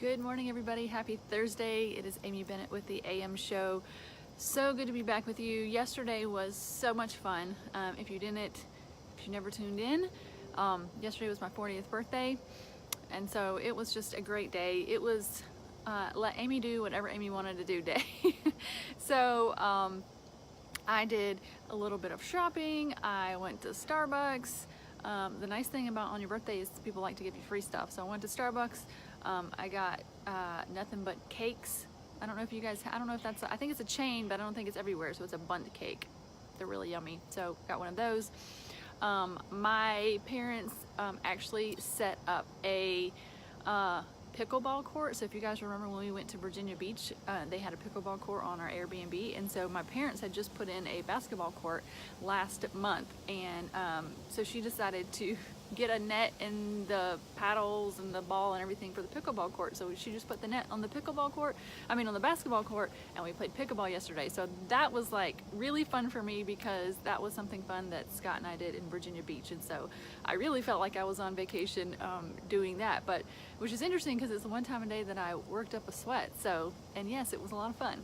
Good morning, everybody. Happy Thursday. It is Amy Bennett with the AM Show. So good to be back with you. Yesterday was so much fun. If you never tuned in, yesterday was my 40th birthday, and so it was just a great day. It was let Amy do whatever Amy wanted to do day. So I did a little bit of shopping. I went to Starbucks. The nice thing about on your birthday is people like to give you free stuff. So I went to Starbucks. I got nothing but cakes. I don't know if you guys, I don't know if that's, I think it's a chain, but I don't think it's everywhere. So it's a Bundt cake. They're really yummy. So got one of those. My parents actually set up a pickleball court. So if you guys remember when we went to Virginia Beach, they had a pickleball court on our Airbnb, and so my parents had just put in a basketball court last month, and so she decided to get a net and the paddles and the ball and everything for the pickleball court. So she just put the net on the pickleball court, on the basketball court, and we played pickleball yesterday. So that was like really fun for me because that was something fun that Scott and I did in Virginia Beach, and so I really felt like I was on vacation doing that, but which is interesting because it's the one time of day that I worked up a sweat. So, and yes, it was a lot of fun.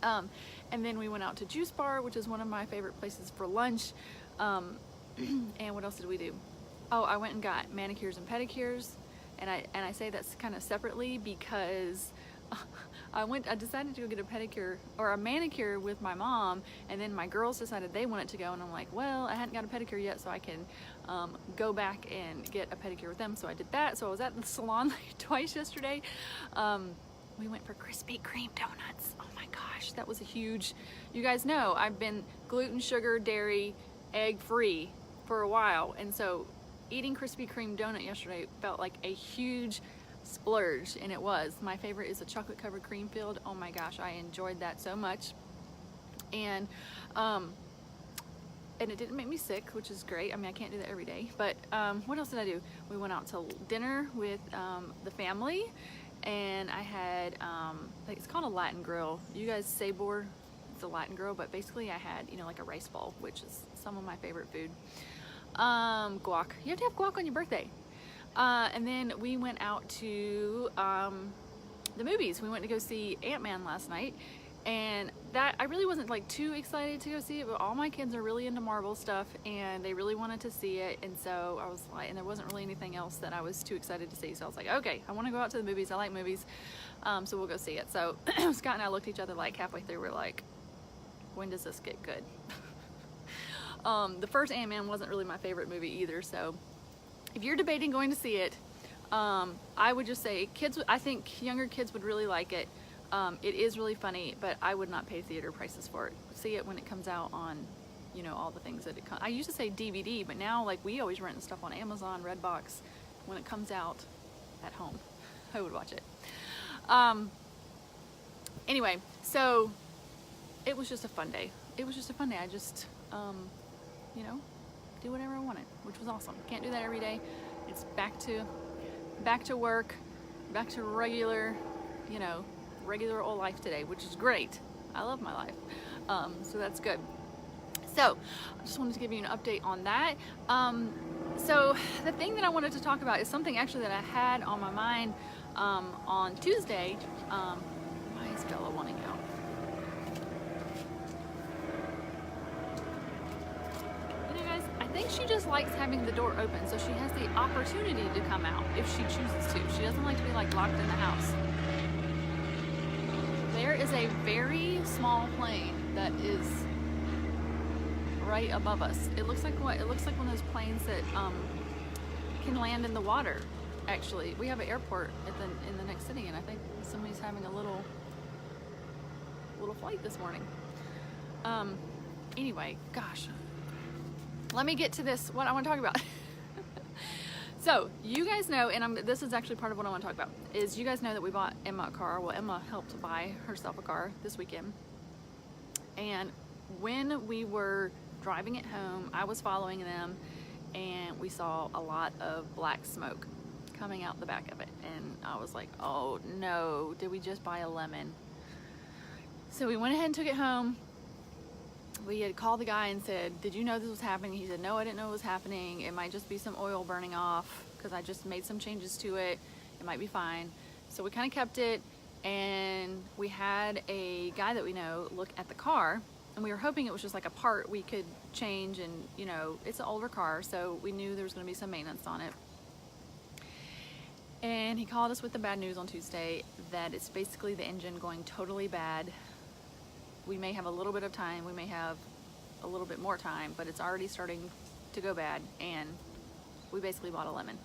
And then we went out to Juice Bar, which is one of my favorite places for lunch. And what else did we do? Oh, I went and got manicures and pedicures, and I say that's kind of separately because I decided to go get a pedicure or a manicure with my mom, and then my girls decided they wanted to go, and I'm like, well, I hadn't got a pedicure yet, so I can go back and get a pedicure with them. So I did that. So I was at the salon like twice yesterday. We went for Krispy Kreme donuts. Oh my gosh, that was a huge, you guys know I've been gluten, sugar, dairy, egg free for a while, and so eating Krispy Kreme donut yesterday felt like a huge splurge, and it was. My favorite is a chocolate covered cream filled. Oh my gosh, I enjoyed that so much. And it didn't make me sick, which is great. I mean, I can't do that every day, but what else did I do? We went out to dinner with the family, and I had it's called a Latin grill. You guys say Sabor, it's a Latin grill, but basically I had, like a rice bowl, which is some of my favorite food. Guac. You have to have guac on your birthday. And then we went out to the movies. We went to go see Ant-Man last night, and that I really wasn't like too excited to go see it, but all my kids are really into Marvel stuff and they really wanted to see it, and so I was like, and there wasn't really anything else that I was too excited to see, so I was like, okay, I want to go out to the movies. I like movies, so we'll go see it. So Scott and I looked at each other like halfway through, we're like, when does this get good? The first Ant-Man wasn't really my favorite movie either, so if you're debating going to see it, I would just say I think younger kids would really like it. It is really funny, but I would not pay theater prices for it. See it when it comes out on, all the things that it comes. I used to say DVD, but now like we always rent stuff on Amazon, Redbox. When it comes out at home, I would watch it. Anyway, so it was just a fun day. It was just a fun day. I just, do whatever I wanted, which was awesome. Can't do that every day. It's back to work, back to regular, regular old life today, which is great. I love my life. So that's good. So I just wanted to give you an update on that. So the thing that I wanted to talk about is something actually that I had on my mind on Tuesday. Why is Bella wanting out? I think she just likes having the door open, so she has the opportunity to come out if she chooses to. She doesn't like to be like locked in the house. There is a very small plane that is right above us. It looks like what? It looks like one of those planes that can land in the water. Actually, we have an airport in the next city, and I think somebody's having a little flight this morning. Anyway, gosh. Let me get to what I want to talk about. So you guys know, and this is actually part of what I want to talk about, is you guys know that we bought Emma a car. Well, Emma helped buy herself a car this weekend. And when we were driving it home, I was following them, and we saw a lot of black smoke coming out the back of it. And I was like, oh no, did we just buy a lemon? So we went ahead and took it home. We had called the guy and said, did you know this was happening? He said, no, I didn't know it was happening. It might just be some oil burning off because I just made some changes to it. It might be fine. So we kind of kept it, and we had a guy that we know look at the car, and we were hoping it was just like a part we could change, and you know, it's an older car, so we knew there was going to be some maintenance on it. And he called us with the bad news on Tuesday that it's basically the engine going totally bad. We may have a little bit of time, we may have a little bit more time, but it's already starting to go bad, and we basically bought a lemon.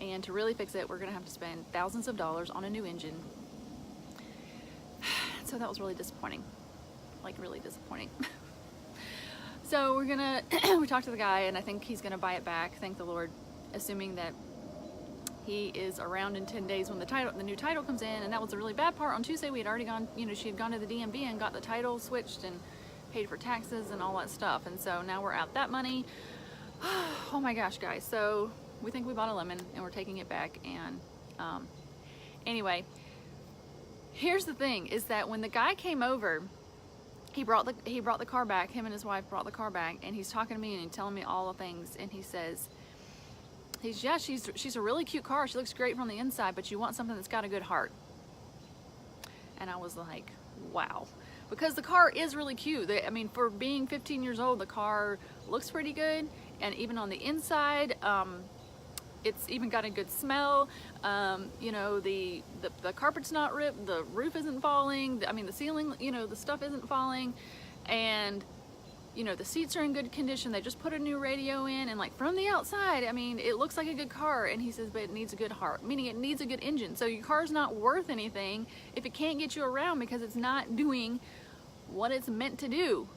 And to really fix it, we're gonna have to spend thousands of dollars on a new engine. So that was really disappointing, like really disappointing. So we're gonna, we talked to the guy, and I think he's gonna buy it back, thank the Lord, assuming that he is around in 10 days when the new title comes in. And that was the really bad part. On Tuesday we had already gone, you know, she had gone to the DMV and got the title switched and paid for taxes and all that stuff, and so now we're out that money. Oh my gosh, guys. So we think we bought a lemon, and we're taking it back. And anyway, here's the thing, is that when the guy came over, he brought the car back, him and his wife brought the car back, and he's talking to me and he's telling me all the things, and he says, yeah, she's a really cute car, she looks great from the inside, but you want something that's got a good heart. And I was like, wow. Because the car is really cute. I mean, for being 15 years old, the car looks pretty good, and even on the inside, it's even got a good smell. You know, the carpet's not ripped, the roof isn't falling, I mean the ceiling, you know, the stuff isn't falling, and you know, the seats are in good condition. They just put a new radio in, and like from the outside, I mean, it looks like a good car. And he says, but it needs a good heart, meaning it needs a good engine. So your car's not worth anything if it can't get you around, because it's not doing what it's meant to do.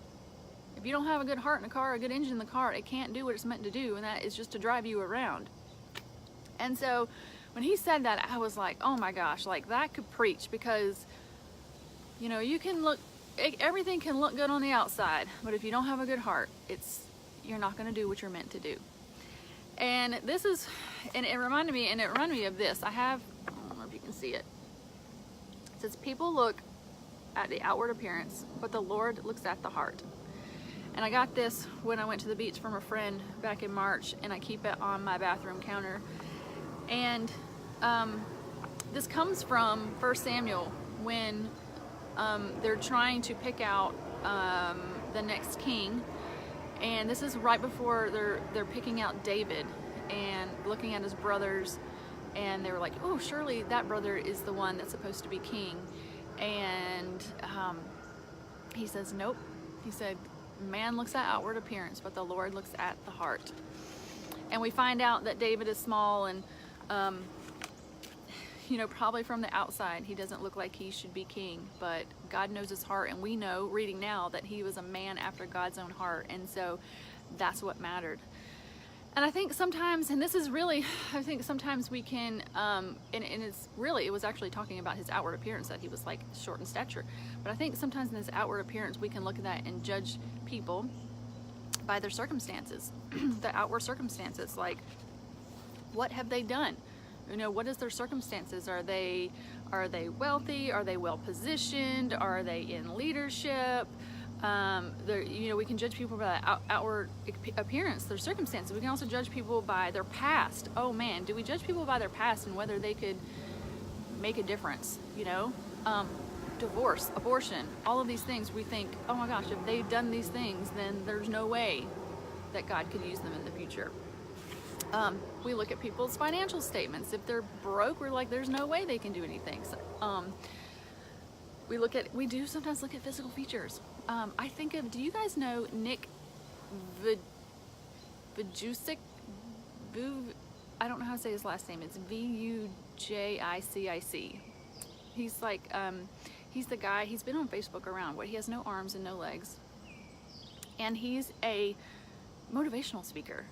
If you don't have a good heart in a car, a good engine in the car, it can't do what it's meant to do, and that is just to drive you around. And so when he said that, I was like, oh my gosh, like that could preach, because you know, you can look, everything can look good on the outside, but if you don't have a good heart, you're not going to do what you're meant to do. And it reminded me of this. I don't know if you can see it. It says, people look at the outward appearance, but the Lord looks at the heart. And I got this when I went to the beach from a friend back in March, and I keep it on my bathroom counter. And this comes from 1 Samuel, when they're trying to pick out the next king, and this is right before they're picking out David and looking at his brothers, and they were like, oh, surely that brother is the one that's supposed to be king. And he says, nope. He said, man looks at outward appearance, but the Lord looks at the heart. And we find out that David is small, and you know, probably from the outside, he doesn't look like he should be king, but God knows his heart, and we know, reading now, that he was a man after God's own heart, and so that's what mattered. And I think sometimes, and this is really, I think sometimes we can, and it's really, it was actually talking about his outward appearance, that he was like short in stature, but I think sometimes in this outward appearance, we can look at that and judge people by their circumstances, the outward circumstances, like, what have they done? You know, what is their circumstances? Are they wealthy? Are they well positioned? Are they in leadership? You know, we can judge people by the outward appearance, their circumstances. We can also judge people by their past. Oh man, do we judge people by their past and whether they could make a difference? You know, divorce, abortion, all of these things. We think, oh my gosh, if they've done these things, then there's no way that God could use them in the future. We look at people's financial statements. If they're broke, we're like, there's no way they can do anything. So, we do sometimes look at physical features. I think of, do you guys know Nick Vujicic? I don't know how to say his last name. It's Vujicic. He's like, he's the guy, he's been on Facebook around, he has no arms and no legs. And he's a motivational speaker.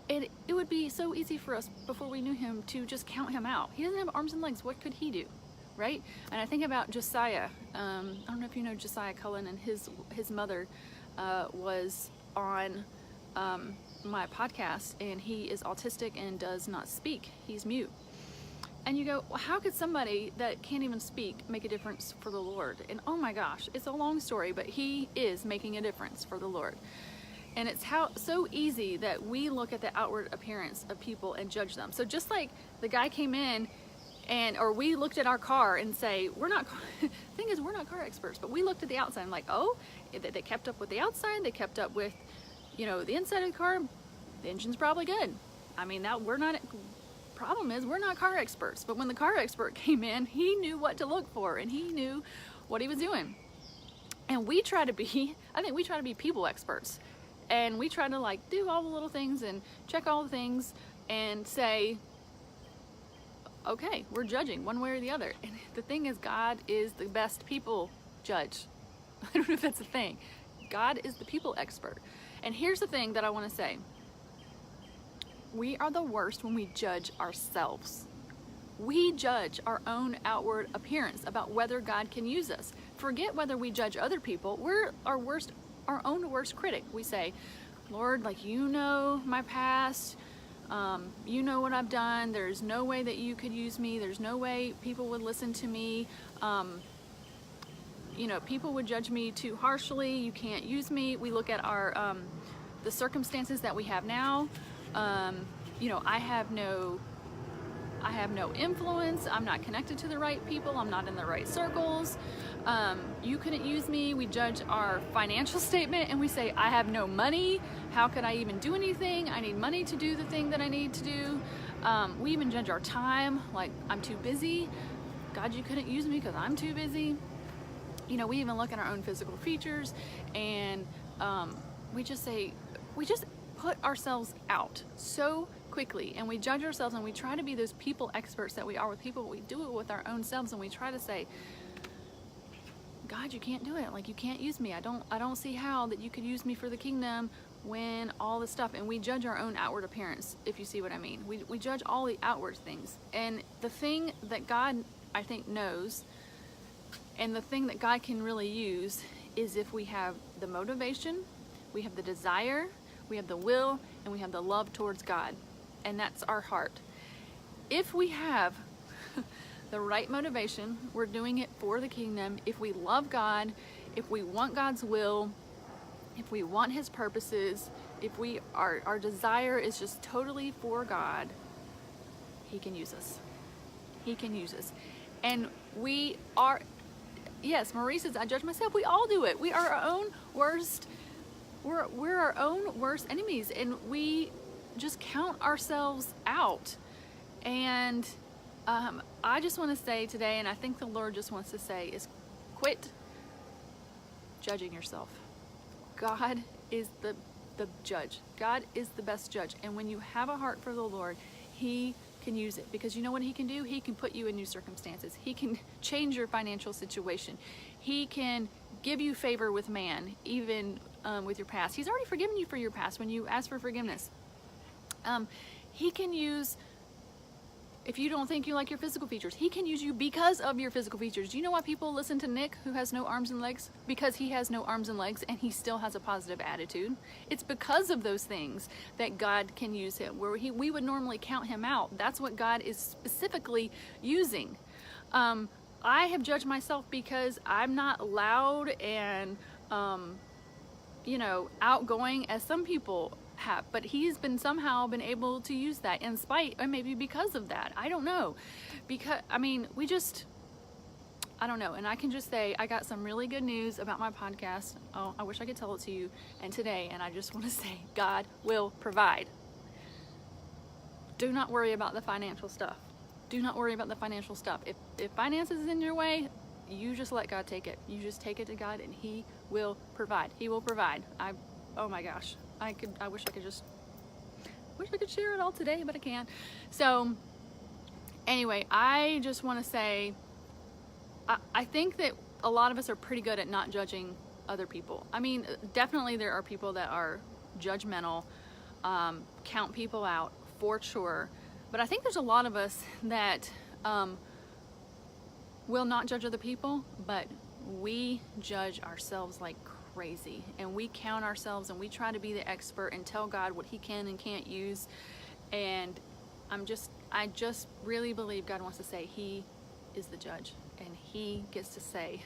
It would be so easy for us before we knew him to just count him out. He doesn't have arms and legs. What could he do, right? And I think about Josiah. I don't know if you know Josiah Cullen, and his mother was on my podcast, and he is autistic and does not speak. He's mute. And you go, well, how could somebody that can't even speak make a difference for the Lord? And oh my gosh, it's a long story, but he is making a difference for the Lord. And it's so easy that we look at the outward appearance of people and judge them. So just like the guy came in or we looked at our car and say, we're not, the thing is, we're not car experts, but we looked at the outside and like, oh, they kept up with the outside, they kept up with, the inside of the car, the engine's probably good. I mean, problem is we're not car experts, but when the car expert came in, he knew what to look for and he knew what he was doing. And I think we try to be people experts, and we try to like do all the little things and check all the things and say, okay, we're judging one way or the other. And the thing is, God is the best people judge. I don't know if that's a thing. God is the people expert. And here's the thing that I want to say. We are the worst when we judge ourselves. We judge our own outward appearance about whether God can use us. Forget whether we judge other people. We're our own worst critic. We say, Lord, like, you know my past. You know what I've done. There's no way that you could use me. There's no way people would listen to me. People would judge me too harshly. You can't use me. We look at our the circumstances that we have now. I have no influence. I'm not connected to the right people. I'm not in the right circles. You couldn't use me. We judge our financial statement and we say, I have no money. How could I even do anything? I need money to do the thing that I need to do. We even judge our time, like, I'm too busy. God, you couldn't use me because I'm too busy. We even look at our own physical features, and we just put ourselves out so quickly, and we judge ourselves, and we try to be those people experts that we are with people. We do it with our own selves, and we try to say, God, you can't do it. Like, you can't use me. I don't see how that you could use me for the kingdom when all this stuff. And we judge our own outward appearance, if you see what I mean. We judge all the outward things. And the thing that God, I think, knows, and the thing that God can really use, is if we have the motivation, we have the desire, we have the will, and we have the love towards God. And that's our heart. If we have the right motivation, we're doing it for the kingdom. If we love God, if we want God's will, if we want His purposes, if our desire is just totally for God, He can use us. He can use us. And we are, yes, Marie says, I judge myself. We all do it. We are our own worst, we're our own worst enemies, and we just count ourselves out. And I just want to say today, and I think the Lord just wants to say, is quit judging yourself. God is the judge. God is the best judge. And when you have a heart for the Lord, He can use it. Because you know what He can do? He can put you in new circumstances. He can change your financial situation. He can give you favor with man, even with your past. He's already forgiven you for your past when you ask for forgiveness. He can use, if you don't think you like your physical features, He can use you because of your physical features. Do you know why people listen to Nick, who has no arms and legs? Because he has no arms and legs and he still has a positive attitude. It's because of those things that God can use him, where we would normally count him out. That's what God is specifically using. I have judged myself because I'm not loud and, outgoing as some people have, but He's somehow been able to use that in spite, or maybe because of that. I don't know. Because, I don't know. And I can just say, I got some really good news about my podcast. Oh, I wish I could tell it to you. And today, and I just want to say, God will provide. Do not worry about the financial stuff. Do not worry about the financial stuff. If finances is in your way, you just let God take it. You just take it to God, and He will provide. He will provide. Oh my gosh. I wish I could share it all today, but I can't. So anyway, I just want to say, I think that a lot of us are pretty good at not judging other people. I mean, definitely there are people that are judgmental, count people out for sure. But I think there's a lot of us that will not judge other people, but we judge ourselves like crazy, and we count ourselves, and we try to be the expert and tell God what He can and can't use. And I just really believe God wants to say He is the judge, and He gets to say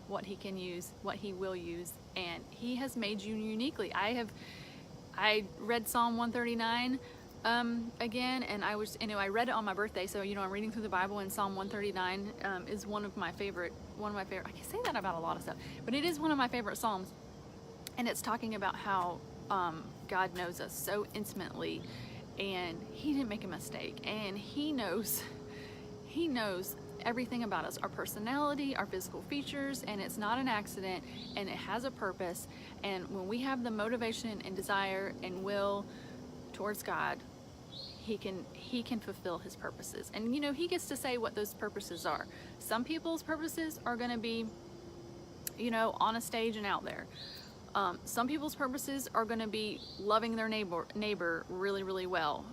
what He can use, what He will use, and He has made you uniquely. I read Psalm 139 again, and I read it on my birthday, so I'm reading through the Bible, and Psalm 139 is one of my favorite. I can say that about a lot of stuff, but it is one of my favorite Psalms, and it's talking about how God knows us so intimately, and He didn't make a mistake, and He knows everything about us, our personality, our physical features, and it's not an accident, and it has a purpose. And when we have the motivation and desire and will towards God, He can fulfill His purposes. And He gets to say what those purposes are. Some people's purposes are going to be on a stage and out there. Some people's purposes are going to be loving their neighbor really, really well.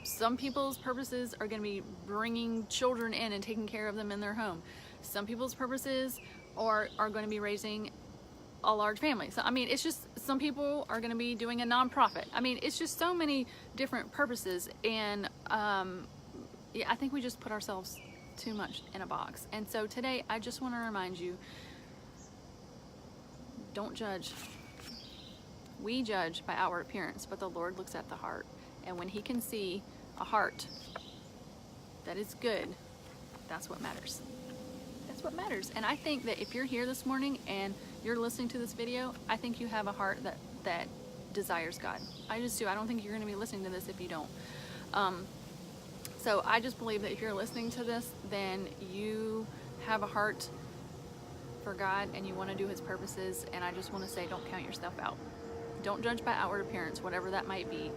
Some people's purposes are going to be bringing children in and taking care of them in their home. Some people's purposes are going to be raising a large family. So it's just, some people are going to be doing a nonprofit. It's just so many different purposes, and I think we just put ourselves too much in a box. And so today I just want to remind you, don't judge. We judge by outward appearance, but the Lord looks at the heart. And when He can see a heart that is good, that's what matters. That's what matters. And I think that if you're here this morning and you're listening to this video, I think you have a heart that desires God. I just do. I don't think you're going to be listening to this if you don't. So I just believe that if you're listening to this, then you have a heart for God and you want to do His purposes. And I just want to say, don't count yourself out. Don't judge by outward appearance, whatever that might be.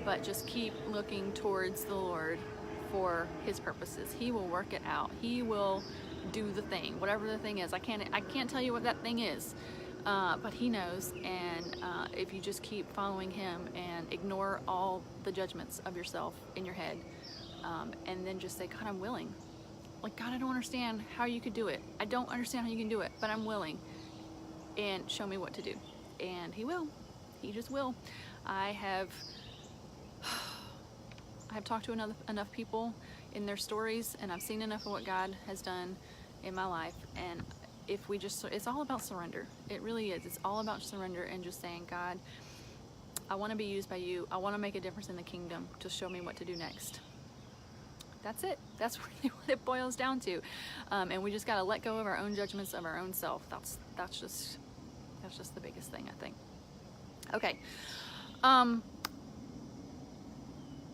But just keep looking towards the Lord for His purposes. He will work it out. He will do the thing, whatever the thing is. I can't tell you what that thing is, but He knows. And if you just keep following Him and ignore all the judgments of yourself in your head, and then just say, God, I'm willing. Like, God, I don't understand how you could do it. I don't understand how you can do it, but I'm willing. And show me what to do. And He will. He just will. I have talked to enough people in their stories, and I've seen enough of what God has done in my life. And if we just, it's all about surrender. It really is. It's all about surrender and just saying, God, I want to be used by You. I want to make a difference in the kingdom. Just show me what to do next. That's it. That's really what it boils down to. And we just got to let go of our own judgments of our own self. That's just the biggest thing, I think. Okay.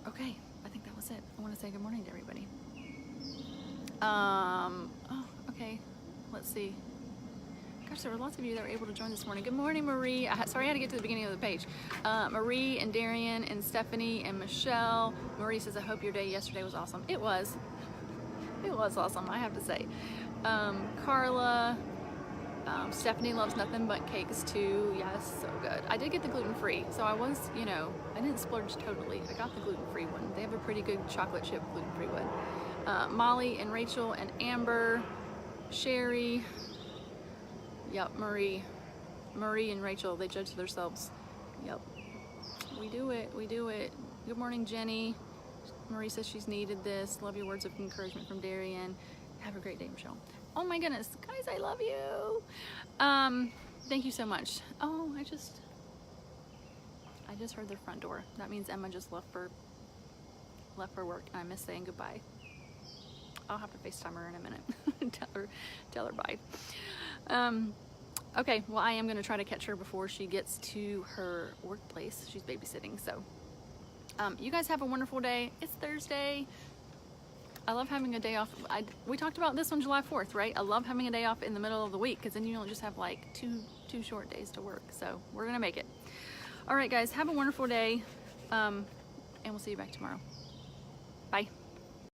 Okay. I think that was it. I want to say good morning to everybody. Okay. Let's see. Gosh, there were lots of you that were able to join this morning. Good morning, Marie. Sorry, I had to get to the beginning of the page. Marie and Darian and Stephanie and Michelle. Marie says, I hope your day yesterday was awesome. It was. It was awesome, I have to say. Carla. Stephanie loves nothing but cakes too. Yes, so good. I did get the gluten-free, so I was, I didn't splurge totally. I got the gluten-free one. They have a pretty good chocolate chip gluten-free one. Molly and Rachel and Amber, Sherry. Yep, Marie and Rachel, they judge themselves. Yep, we do it. Good morning, Jenny. Marie says she's needed this. Love your words of encouragement from Darian. Have a great day, Michelle. Oh my goodness, guys, I love you. Thank you so much. Oh, I just heard their front door. That means Emma just left for work, and I miss saying goodbye. I'll have to FaceTime her in a minute. tell her bye. Okay, well, I am going to try to catch her before she gets to her workplace. She's babysitting, so you guys have a wonderful day. It's Thursday. I love having a day off. We talked about this on July 4th, right? I love having a day off in the middle of the week, because then you don't just have like two short days to work. So we're gonna make it. All right, guys, have a wonderful day, and we'll see you back tomorrow. Bye.